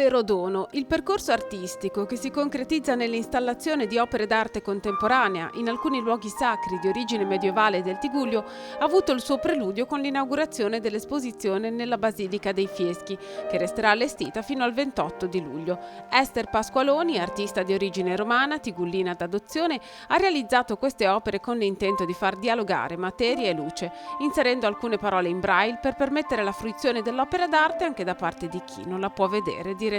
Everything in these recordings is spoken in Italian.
Museo Dono, il percorso artistico che si concretizza nell'installazione di opere d'arte contemporanea in alcuni luoghi sacri di origine medievale del Tigullio, ha avuto il suo preludio con l'inaugurazione dell'esposizione nella Basilica dei Fieschi, che resterà allestita fino al 28 di luglio. Ester Pasqualoni, artista di origine romana, tigullina d'adozione, ha realizzato queste opere con l'intento di far dialogare materia e luce, inserendo alcune parole in braille per permettere la fruizione dell'opera d'arte anche da parte di chi non la può vedere direttamente.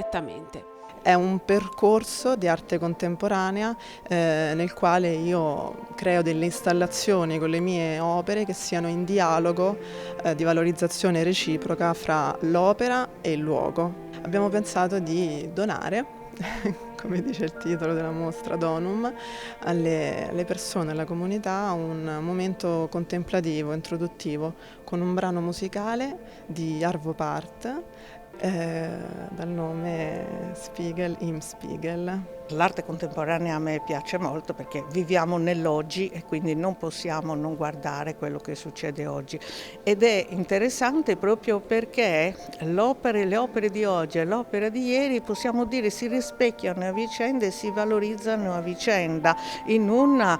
È un percorso di arte contemporanea nel quale io creo delle installazioni con le mie opere che siano in dialogo di valorizzazione reciproca fra l'opera e il luogo. Abbiamo pensato di donare, come dice il titolo della mostra Donum, alle persone, alla comunità un momento contemplativo, introduttivo, con un brano musicale di Arvo Part dal nome Spiegel im Spiegel. L'arte contemporanea a me piace molto perché viviamo nell'oggi e quindi non possiamo non guardare quello che succede oggi, ed è interessante proprio perché le opere di oggi e l'opera di ieri, possiamo dire, si rispecchiano a vicenda e si valorizzano a vicenda in una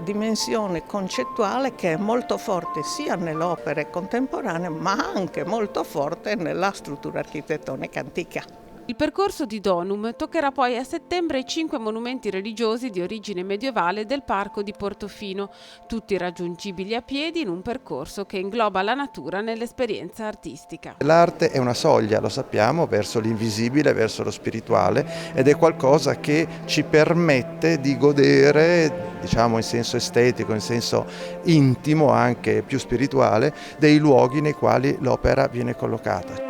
dimensione concettuale che è molto forte sia nell'opera contemporanea ma anche molto forte nella struttura architettonica antica. Il percorso di Donum toccherà poi a settembre i 5 monumenti religiosi di origine medievale del parco di Portofino, tutti raggiungibili a piedi in un percorso che ingloba la natura nell'esperienza artistica. L'arte è una soglia, lo sappiamo, verso l'invisibile, verso lo spirituale, ed è qualcosa che ci permette di godere, diciamo in senso estetico, in senso intimo, anche più spirituale, dei luoghi nei quali l'opera viene collocata.